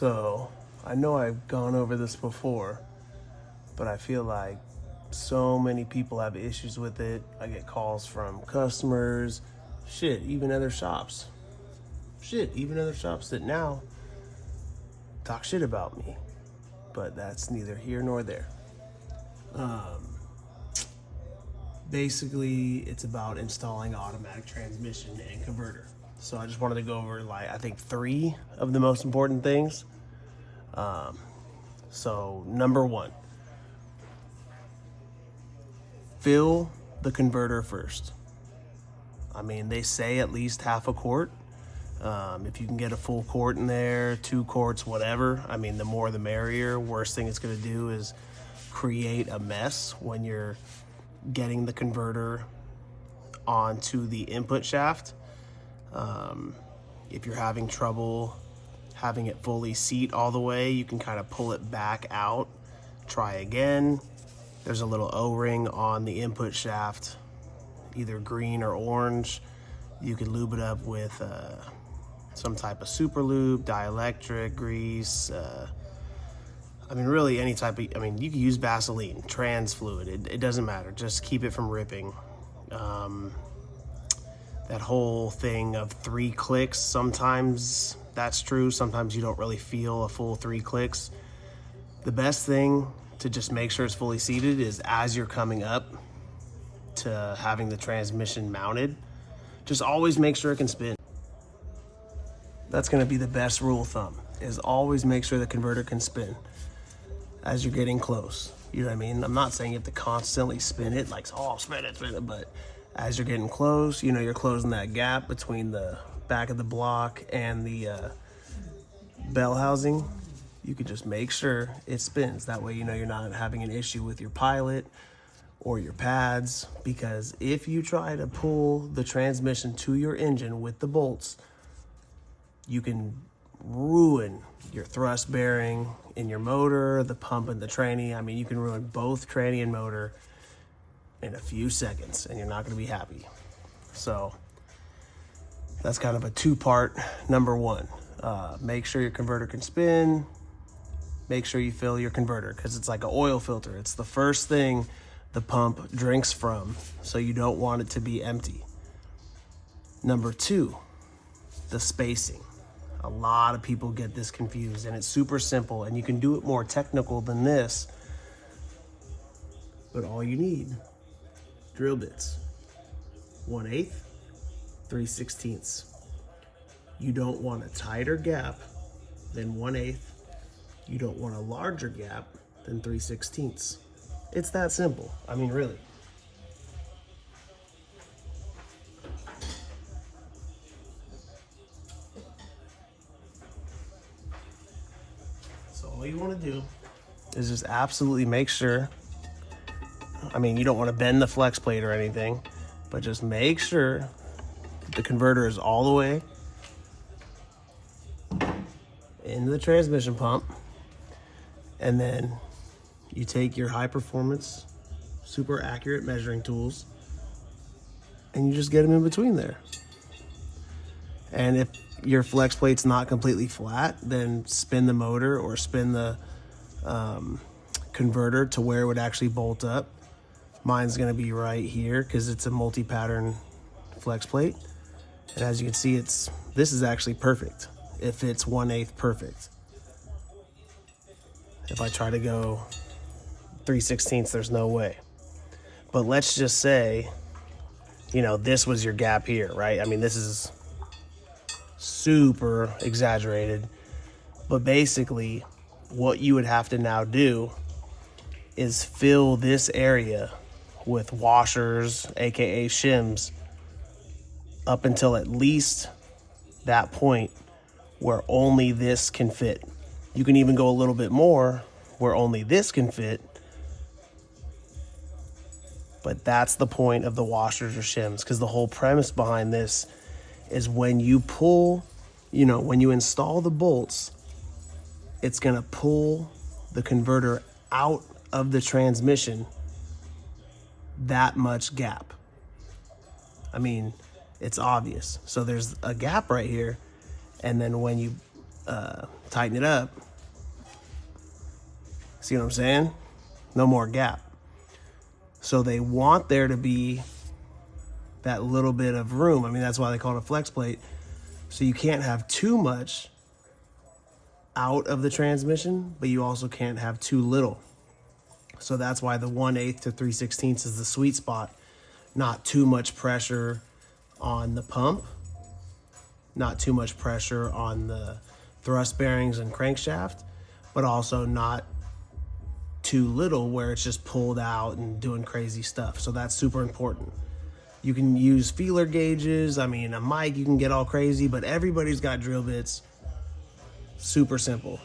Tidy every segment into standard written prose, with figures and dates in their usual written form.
So I know I've gone over this before, but I feel like so many people have issues with it. I get calls from customers, even other shops. Even other shops that now talk shit about me. But that's neither here nor there. Basically, it's about installing automatic transmission and converter. So I just wanted to go over, I think 3 of the most important things. So number 1, fill the converter first. I mean, they say at least half a quart. If you can get a full quart in there, 2 quarts, whatever, I mean, the more the merrier. Worst thing it's going to do is create a mess when you're getting the converter onto the input shaft. If you're having trouble having it fully seat all the way, you can kind of pull it back out, try again. There's a little O-ring on the input shaft, either green or orange. You could lube it up with some type of super lube, dielectric, grease. I mean, really any type of, you can use Vaseline, trans fluid, it doesn't matter. Just keep it from ripping. That whole thing of 3 clicks, sometimes that's true. Sometimes you don't really feel a full 3 clicks. The best thing to just make sure it's fully seated is as you're coming up to having the transmission mounted, just always make sure it can spin. That's gonna be the best rule of thumb, is always make sure the converter can spin as you're getting close. You know what I mean? I'm not saying you have to constantly spin it, spin it, but as you're getting close, you're closing that gap between the back of the block and the bell housing. You could just make sure it spins. That way, you're not having an issue with your pilot or your pads, because if you try to pull the transmission to your engine with the bolts, you can ruin your thrust bearing in your motor, the pump and the tranny. You can ruin both tranny and motor in a few seconds, and you're not going to be happy. So that's kind of a 2-part. Number 1, make sure your converter can spin. Make sure you fill your converter, because it's like an oil filter. It's the first thing the pump drinks from, so you don't want it to be empty. Number 2, the spacing. A lot of people get this confused, and it's super simple, and you can do it more technical than this, but all you need, drill bits, 1/8, 3/16. You don't want a tighter gap than 1/8. You don't want a larger gap than 3/16. It's that simple. Really. So all you want to do is just absolutely make sure, you don't want to bend the flex plate or anything, but just make sure the converter is all the way into the transmission pump. And then you take your high performance, super accurate measuring tools, and you just get them in between there. And if your flex plate's not completely flat, then spin the motor or spin the converter to where it would actually bolt up. Mine's gonna be right here because it's a multi-pattern flex plate. And as you can see, this is actually perfect. It fits 1/8 perfect. If I try to go 3/16, there's no way. But let's just say, this was your gap here, right? This is super exaggerated, but basically what you would have to now do is fill this area with washers, aka shims, up until at least that point where only this can fit. You can even go a little bit more where only this can fit, but that's the point of the washers or shims, because the whole premise behind this is when you pull, when you install the bolts, it's gonna pull the converter out of the transmission that much gap. It's obvious. So there's a gap right here, and then when you tighten it up. See what I'm saying? No more gap. So they want there to be that little bit of room. I mean, that's why they call it a flex plate. So you can't have too much out of the transmission, but you also can't have too little. So that's why the 1/8 to 3/16 is the sweet spot. Not too much pressure on the pump, not too much pressure on the thrust bearings and crankshaft, but also not too little where it's just pulled out and doing crazy stuff. So that's super important. You can use feeler gauges. I mean, a mic, you can get all crazy, but everybody's got drill bits. Super simple.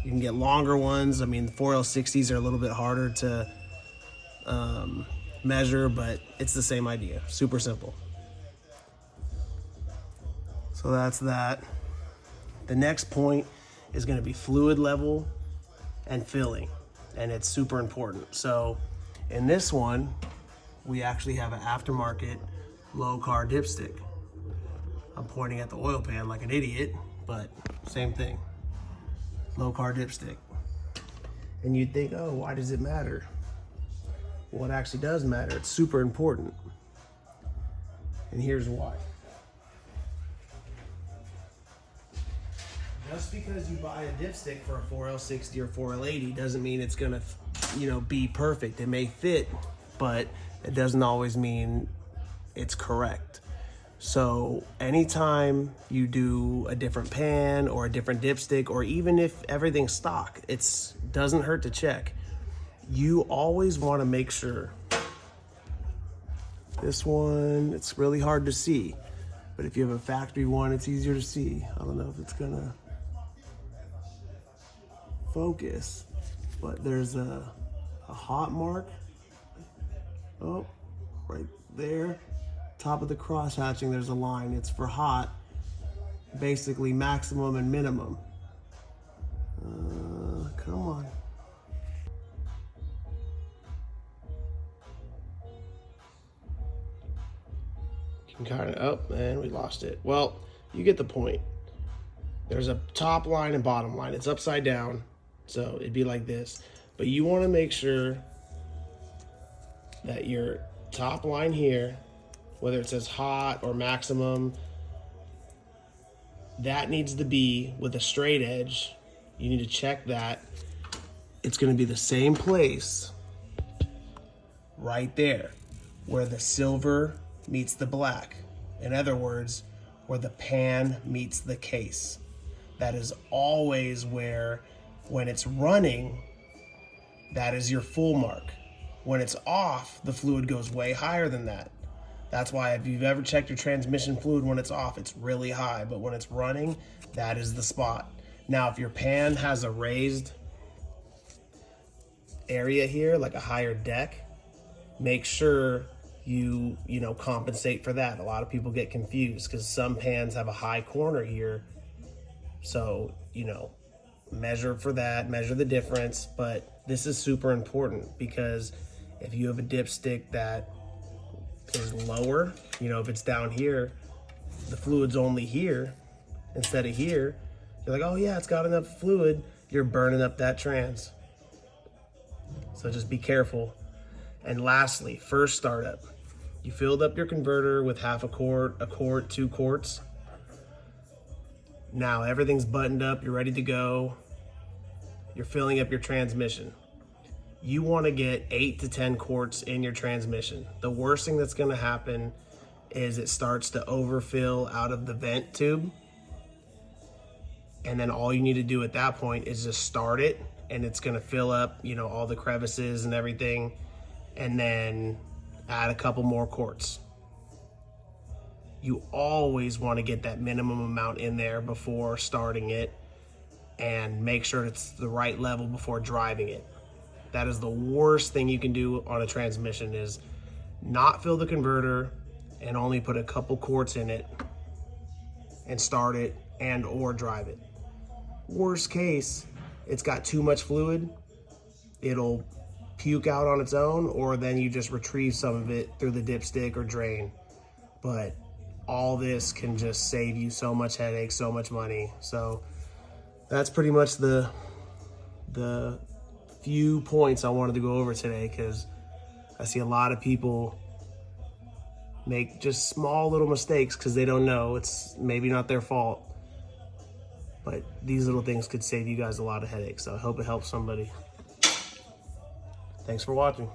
You can get longer ones. I mean, the 4L60s are a little bit harder to measure, but it's the same idea. Super simple. So that's that. The next point is going to be fluid level and filling, and it's super important. So in this one, we actually have an aftermarket low car dipstick. I'm pointing at the oil pan like an idiot, but same thing. Low car dipstick. And you'd think, oh, why does it matter? Well, it actually does matter. It's super important. And here's why. Just because you buy a dipstick for a 4L60 or 4L80 doesn't mean it's gonna, be perfect. It may fit, but it doesn't always mean it's correct. So anytime you do a different pan or a different dipstick, or even if everything's stock, it doesn't hurt to check. You always want to make sure. This one, it's really hard to see, but if you have a factory one, it's easier to see. I don't know if it's gonna focus, but there's a hot mark. Oh, right there. Top of the cross hatching, there's a line. It's for hot, basically maximum and minimum. Come on. You can kind of, and we lost it. Well, you get the point. There's a top line and bottom line. It's upside down, so it'd be like this. But you want to make sure that your top line here, whether it says hot or maximum, that needs to be with a straight edge. You need to check that. It's going to be the same place right there where the silver meets the black. In other words, where the pan meets the case. That is always where, when it's running, that is your full mark. When it's off, the fluid goes way higher than that. That's why if you've ever checked your transmission fluid when it's off, it's really high, but when it's running, that is the spot. Now, if your pan has a raised area here, like a higher deck, make sure you compensate for that. A lot of people get confused because some pans have a high corner here. So, measure for that, measure the difference. But this is super important because if you have a dipstick that is lower, if it's down here, the fluid's only here instead of here, you're like, oh yeah, it's got enough fluid, you're burning up that trans. So just be careful. And lastly, first startup. You filled up your converter with half a quart, 2 quarts. Now everything's buttoned up, you're ready to go. You're filling up your transmission. You want to get 8 to 10 quarts in your transmission. The worst thing that's going to happen is it starts to overfill out of the vent tube. And then all you need to do at that point is just start it, and it's going to fill up, all the crevices and everything, and then add a couple more quarts. You always want to get that minimum amount in there before starting it, and make sure it's the right level before driving it. That is the worst thing you can do on a transmission, is not fill the converter and only put a couple quarts in it and start it and or drive it. Worst case, it's got too much fluid. It'll puke out on its own, or then you just retrieve some of it through the dipstick or drain. But all this can just save you so much headache, so much money. So that's pretty much the few points I wanted to go over today, because I see a lot of people make just small little mistakes because they don't know. It's maybe not their fault, but these little things could save you guys a lot of headaches. So I hope it helps somebody. Thanks for watching.